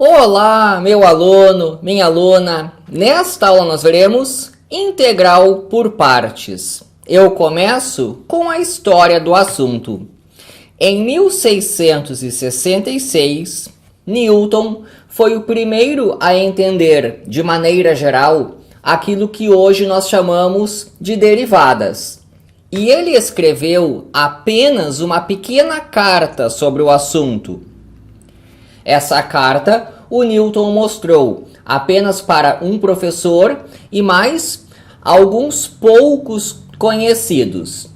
Olá, meu aluno, minha aluna. Nesta aula nós veremos integral por partes. Eu começo com a história do assunto. Em 1666, Newton foi o primeiro a entender, de maneira geral, aquilo que hoje nós chamamos de derivadas. E ele escreveu apenas uma pequena carta sobre o assunto. Essa carta o Newton mostrou apenas para um professor e mais alguns poucos conhecidos.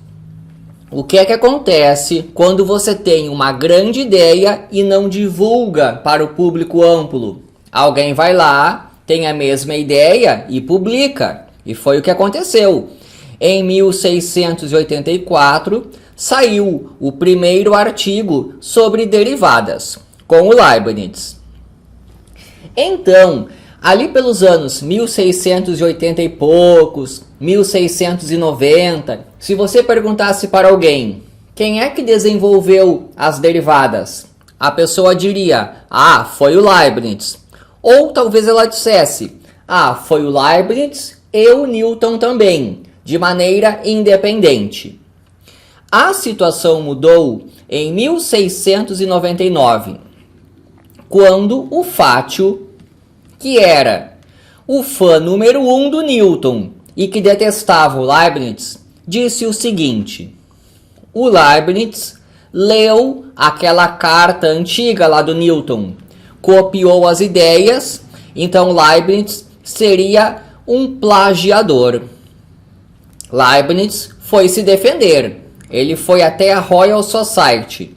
O que é que acontece quando você tem uma grande ideia e não divulga para o público amplo? Alguém vai lá, tem a mesma ideia e publica. E foi o que aconteceu. Em 1684, saiu o primeiro artigo sobre derivadas, com o Leibniz. Então, ali pelos anos 1680 e poucos, 1690, se você perguntasse para alguém, quem é que desenvolveu as derivadas? A pessoa diria, foi o Leibniz. Ou talvez ela dissesse, foi o Leibniz e o Newton também, de maneira independente. A situação mudou em 1699, quando o Fátio, que era o fã número 1 do Newton e que detestava o Leibniz, disse o seguinte: o Leibniz leu aquela carta antiga lá do Newton, copiou as ideias, então Leibniz seria um plagiador. Leibniz foi se defender, ele foi até a Royal Society,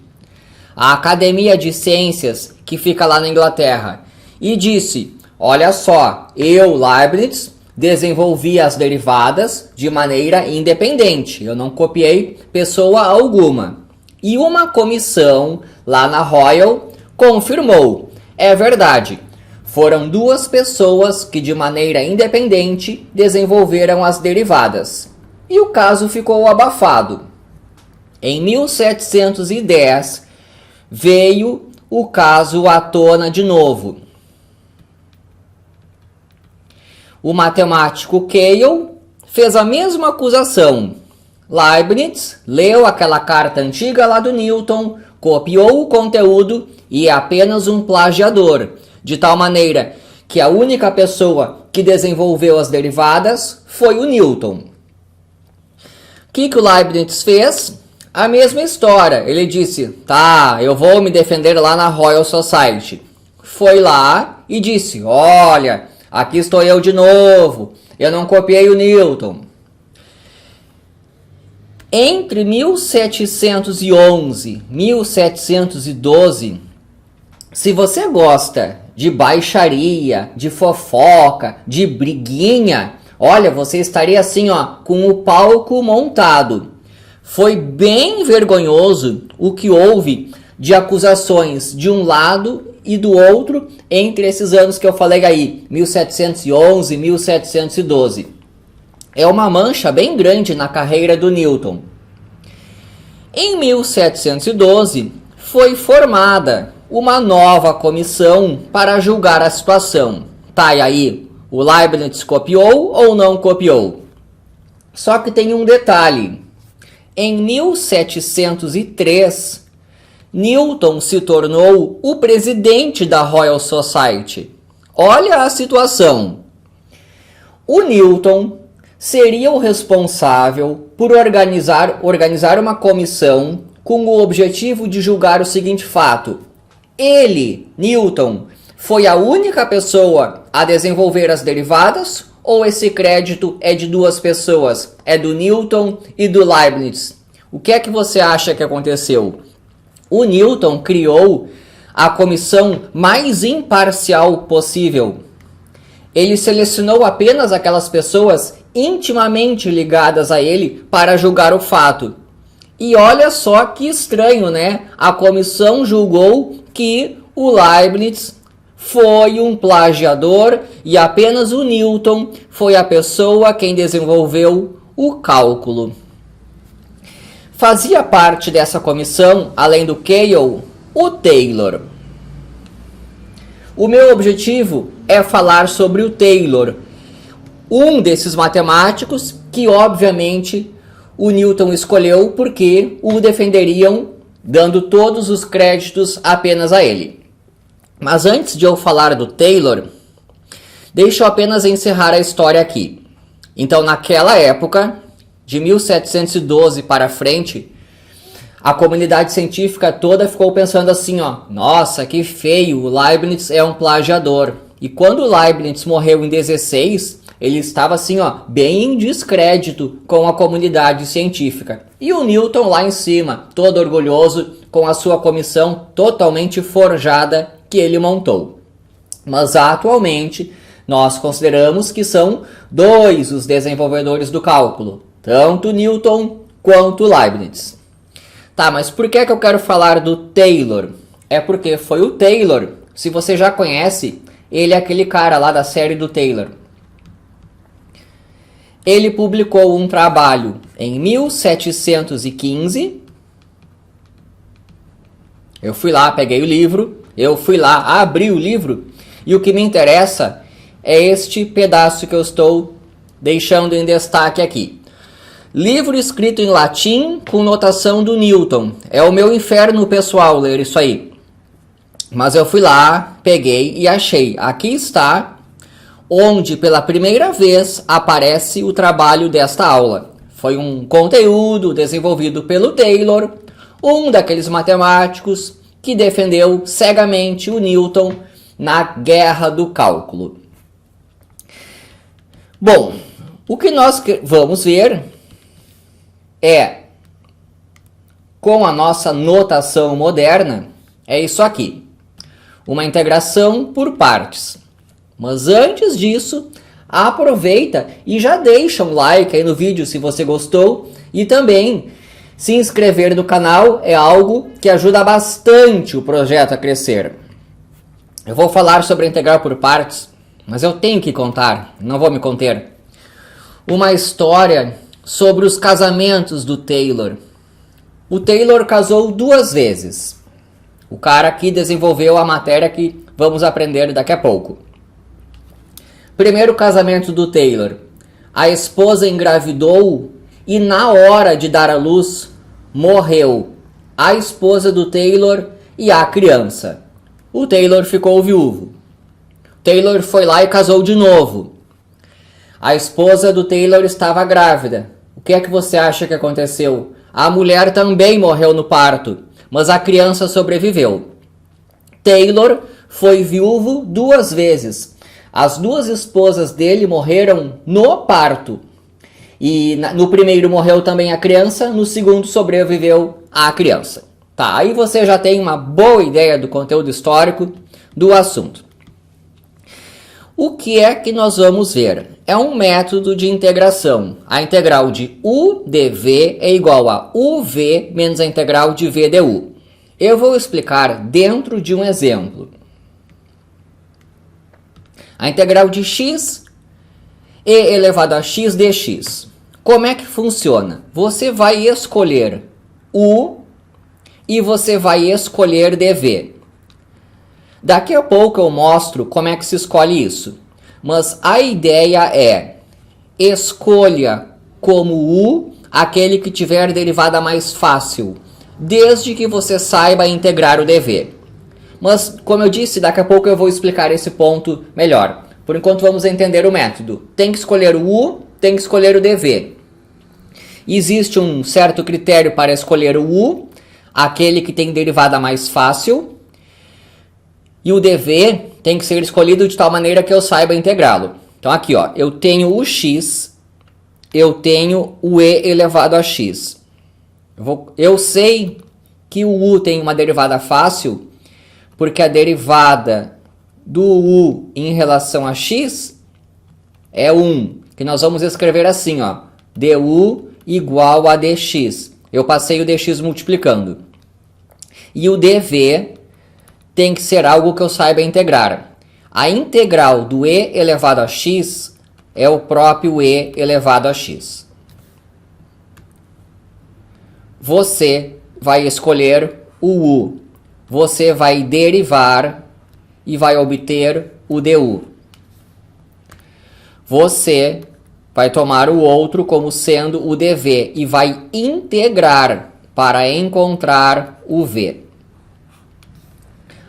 a Academia de Ciências que fica lá na Inglaterra, e disse, olha só, eu, Leibniz, desenvolvi as derivadas de maneira independente, eu não copiei pessoa alguma. E uma comissão lá na Royal confirmou, é verdade, foram duas pessoas que de maneira independente desenvolveram as derivadas. E o caso ficou abafado. Em 1710, veio o caso à tona de novo. O matemático Keil fez a mesma acusação. Leibniz leu aquela carta antiga lá do Newton, copiou o conteúdo e é apenas um plagiador, de tal maneira que a única pessoa que desenvolveu as derivadas foi o Newton. O que o Leibniz fez? A mesma história. Ele disse, eu vou me defender lá na Royal Society. Foi lá e disse, olha, aqui estou eu de novo, eu não copiei o Newton. Entre 1711 e 1712, se você gosta de baixaria, de fofoca, de briguinha, olha, você estaria assim, com o palco montado. Foi bem vergonhoso o que houve de acusações de um lado e do outro entre esses anos que eu falei aí, 1711 e 1712. É uma mancha bem grande na carreira do Newton. Em 1712, foi formada uma nova comissão para julgar a situação. E aí, o Leibniz copiou ou não copiou? Só que tem um detalhe. Em 1703, Newton se tornou o presidente da Royal Society. Olha a situação. O Newton seria o responsável por organizar uma comissão com o objetivo de julgar o seguinte fato. Ele, Newton, foi a única pessoa a desenvolver as derivadas ou esse crédito é de duas pessoas? É do Newton e do Leibniz? O que é que você acha que aconteceu? O Newton criou a comissão mais imparcial possível. Ele selecionou apenas aquelas pessoas intimamente ligadas a ele para julgar o fato. E olha só que estranho, né? A comissão julgou que o Leibniz foi um plagiador e apenas o Newton foi a pessoa quem desenvolveu o cálculo. Fazia parte dessa comissão, além do Keil, o Taylor. O meu objetivo é falar sobre o Taylor, um desses matemáticos que, obviamente, o Newton escolheu porque o defenderiam, dando todos os créditos apenas a ele. Mas antes de eu falar do Taylor, deixa eu apenas encerrar a história aqui. Então, naquela época, de 1712 para frente, a comunidade científica toda ficou pensando assim, ó, nossa, que feio, o Leibniz é um plagiador. E quando o Leibniz morreu em 16, ele estava assim, ó, bem em descrédito com a comunidade científica. E o Newton lá em cima, todo orgulhoso com a sua comissão totalmente forjada que ele montou. Mas atualmente nós consideramos que são dois os desenvolvedores do cálculo, tanto Newton quanto Leibniz. Tá, mas por que eu quero falar do Taylor? É porque foi o Taylor, se você já conhece, ele é aquele cara lá da série do Taylor. Ele publicou um trabalho em 1715. Eu fui lá, peguei o livro, abri o livro, e o que me interessa é este pedaço que eu estou deixando em destaque aqui. Livro escrito em latim com notação do Newton. É o meu inferno pessoal ler isso aí. Mas eu fui lá, peguei e achei. Aqui está, onde pela primeira vez aparece o trabalho desta aula. Foi um conteúdo desenvolvido pelo Taylor, um daqueles matemáticos que defendeu cegamente o Newton na guerra do cálculo. Bom, o que nós vamos ver é, com a nossa notação moderna, é isso aqui. Uma integração por partes. Mas antes disso, aproveita e já deixa um like aí no vídeo se você gostou. E também se inscrever no canal é algo que ajuda bastante o projeto a crescer. Eu vou falar sobre a integral por partes, mas eu tenho que contar, não vou me conter, uma história sobre os casamentos do Taylor. O Taylor casou 2 vezes. O cara que desenvolveu a matéria que vamos aprender daqui a pouco. Primeiro casamento do Taylor. A esposa engravidou e na hora de dar à luz, morreu a esposa do Taylor e a criança. O Taylor ficou viúvo. Taylor foi lá e casou de novo. A esposa do Taylor estava grávida. O que é que você acha que aconteceu? A mulher também morreu no parto, mas a criança sobreviveu. Taylor foi viúvo 2 vezes. As 2 esposas dele morreram no parto. E no primeiro morreu também a criança, no segundo sobreviveu a criança. Tá, aí você já tem uma boa ideia do conteúdo histórico do assunto. O que é que nós vamos ver? É um método de integração. A integral de u dv é igual a uv menos a integral de v du. Eu vou explicar dentro de um exemplo. A integral de x e elevado a x dx. Como é que funciona? Você vai escolher u e você vai escolher dv. Daqui a pouco eu mostro como é que se escolhe isso. Mas a ideia é, escolha como u aquele que tiver derivada mais fácil, desde que você saiba integrar o dv. Mas, como eu disse, daqui a pouco eu vou explicar esse ponto melhor. Por enquanto vamos entender o método. Tem que escolher o u, tem que escolher o dv. Existe um certo critério para escolher o u, aquele que tem derivada mais fácil, e o dv tem que ser escolhido de tal maneira que eu saiba integrá-lo. Então aqui, ó, eu tenho o x, eu tenho o e elevado a x. Eu sei que o u tem uma derivada fácil, porque a derivada do u em relação a x é 1, que nós vamos escrever assim, ó, du igual a dx. Eu passei o dx multiplicando. E o dv tem que ser algo que eu saiba integrar. A integral do e elevado a x é o próprio e elevado a x. Você vai escolher o u. Você vai derivar e vai obter o du. Você vai tomar o outro como sendo o dv e vai integrar para encontrar o v.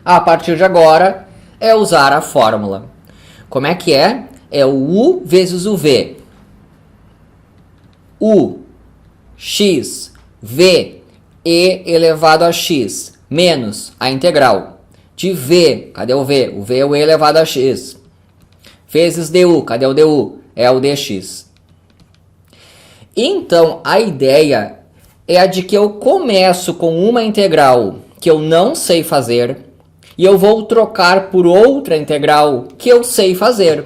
A partir de agora, é usar a fórmula. Como é que é? É o u vezes o v. U, x, v, e elevado a x, menos a integral de v. Cadê o v? O v é o e elevado a x. Vezes du. Cadê o du? É o dx. Então, a ideia é a de que eu começo com uma integral que eu não sei fazer e eu vou trocar por outra integral que eu sei fazer.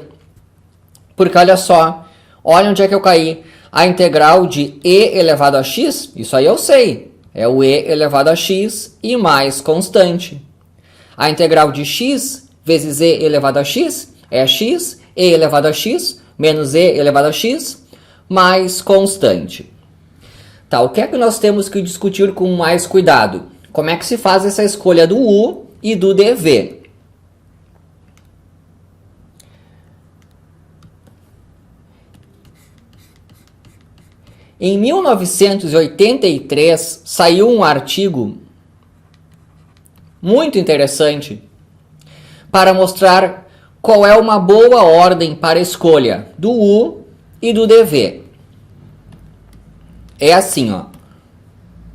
Porque olha só, olha onde é que eu caí. A integral de e elevado a x, isso aí eu sei. É o e elevado a x e mais constante. A integral de x vezes e elevado a x é x, e elevado a x, menos e elevado a x, mais constante. Tá, o que é que nós temos que discutir com mais cuidado? Como é que se faz essa escolha do u e do dv? Em 1983, saiu um artigo muito interessante para mostrar qual é uma boa ordem para a escolha do u e do dv. É assim, ó.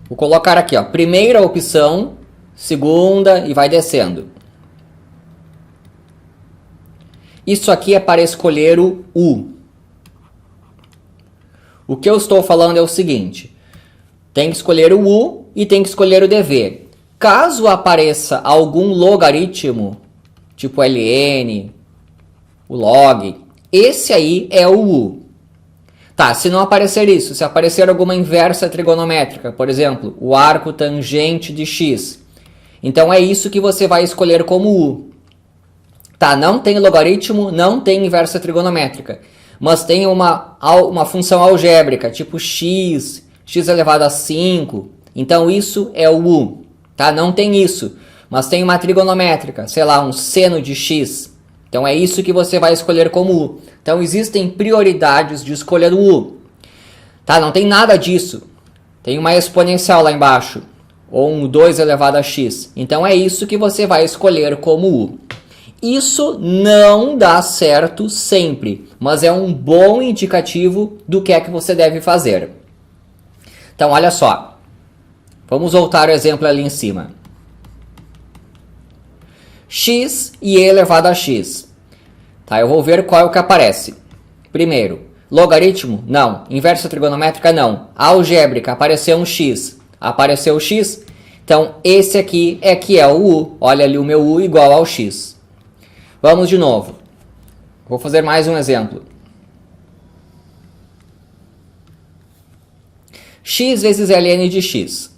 Vou colocar aqui, ó, primeira opção, segunda e vai descendo. Isso aqui é para escolher o u. O que eu estou falando é o seguinte: tem que escolher o u e tem que escolher o dv. Caso apareça algum logaritmo, tipo ln, o log, esse aí é o u. Tá, se não aparecer isso, se aparecer alguma inversa trigonométrica, por exemplo, o arco tangente de x, então é isso que você vai escolher como u. Tá, não tem logaritmo, não tem inversa trigonométrica, mas tem uma função algébrica, tipo x elevado a 5, então isso é o u. Tá, não tem isso, mas tem uma trigonométrica, sei lá, um seno de x, então é isso que você vai escolher como u. Então existem prioridades de escolha do u. Tá, não tem nada disso. Tem uma exponencial lá embaixo, ou um 2 elevado a x. Então é isso que você vai escolher como u. Isso não dá certo sempre, mas é um bom indicativo do que é que você deve fazer. Então olha só. Vamos voltar ao exemplo ali em cima. X e e elevado a x. Tá, eu vou ver qual é o que aparece. Primeiro, logaritmo? Não. Inversa trigonométrica? Não. Algébrica? Apareceu um x. Apareceu o x? Então, esse aqui é que é o u. Olha ali o meu u igual ao x. Vamos de novo. Vou fazer mais um exemplo. X vezes ln de x.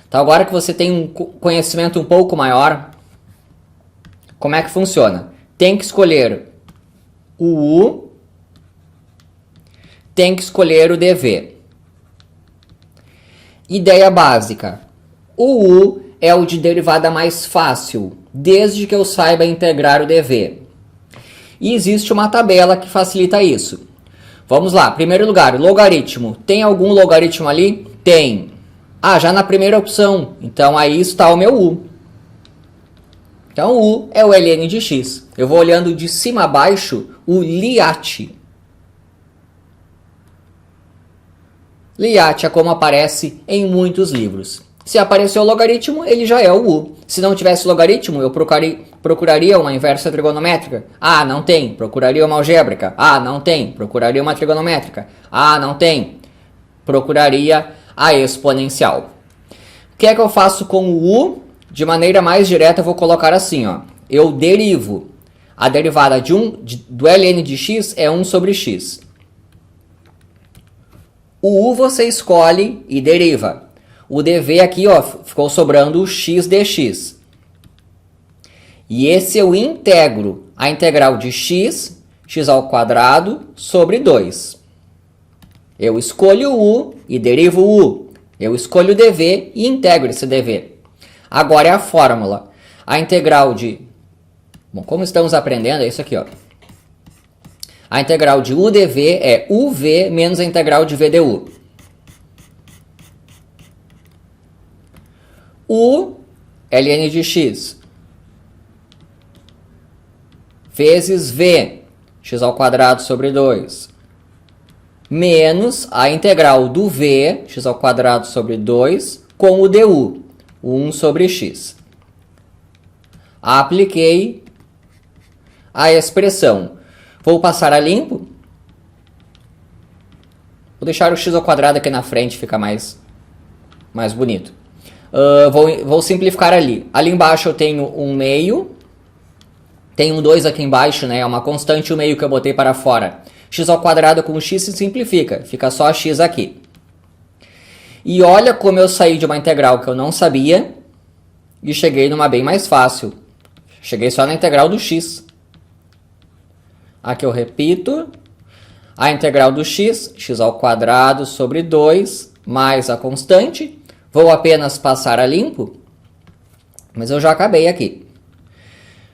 Então, agora que você tem um conhecimento um pouco maior, como é que funciona? Tem que escolher o u, tem que escolher o dv. Ideia básica. O u é o de derivada mais fácil, desde que eu saiba integrar o dv. E existe uma tabela que facilita isso. Vamos lá, primeiro lugar, logaritmo. Tem algum logaritmo ali? Tem. Ah, já na primeira opção. Então aí está o meu u. Então u é o ln de x. Eu vou olhando de cima a baixo o Liat. Liat é como aparece em muitos livros. Se aparecer o logaritmo, ele já é o u. Se não tivesse logaritmo, eu procuraria uma inversa trigonométrica. Ah, não tem. Procuraria uma algébrica. Ah, não tem. Procuraria uma trigonométrica. Ah, não tem. Procuraria a exponencial. O que é que eu faço com o u? De maneira mais direta, eu vou colocar assim, ó. Eu derivo. A derivada do ln de x é 1 sobre x. O u você escolhe e deriva. O dv aqui, ó, ficou sobrando o x dx. E esse eu integro a integral de x ao quadrado sobre 2. Eu escolho o u e derivo o u. Eu escolho o dv e integro esse dv. Agora é a fórmula. A integral de Bom, como estamos aprendendo, é isso aqui, ó. A integral de u dv é uv menos a integral de v du. U ln de x vezes v, x ao quadrado sobre 2, menos a integral do v, x ao quadrado sobre 2, com o du, 1 sobre x. Apliquei a expressão. Vou passar a limpo. Vou deixar o x ao quadrado aqui na frente, fica mais bonito. Vou simplificar ali. Ali embaixo eu tenho 1 meio. Tem um 2 aqui embaixo, né? É uma constante, o meio que eu botei para fora. X ao quadrado com x se simplifica. Fica só x aqui. E olha como eu saí de uma integral que eu não sabia e cheguei numa bem mais fácil. Cheguei só na integral do x. Aqui eu repito. A integral do x, x ao quadrado sobre 2, mais a constante. Vou apenas passar a limpo, mas eu já acabei aqui.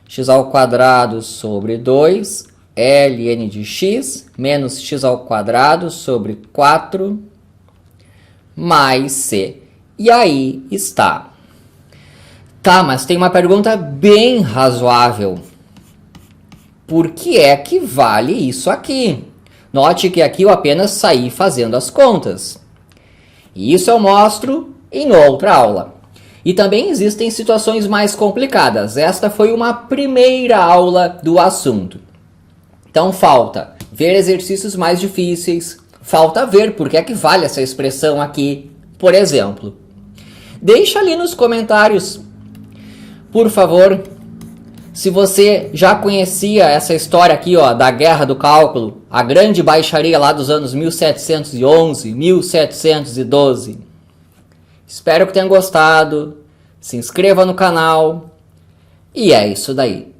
X ao quadrado sobre 2, ln de x, menos x ao quadrado sobre 4, mais c. E aí está. Tá, mas tem uma pergunta bem razoável. Por que é que vale isso aqui? Note que aqui eu apenas saí fazendo as contas. E isso eu mostro em outra aula. E também existem situações mais complicadas. Esta foi uma primeira aula do assunto. Então falta ver exercícios mais difíceis. Falta ver por que é que vale essa expressão aqui, por exemplo. Deixa ali nos comentários, por favor, se você já conhecia essa história aqui, ó, da Guerra do Cálculo, a grande baixaria lá dos anos 1711, 1712. Espero que tenham gostado. Se inscreva no canal. E é isso daí.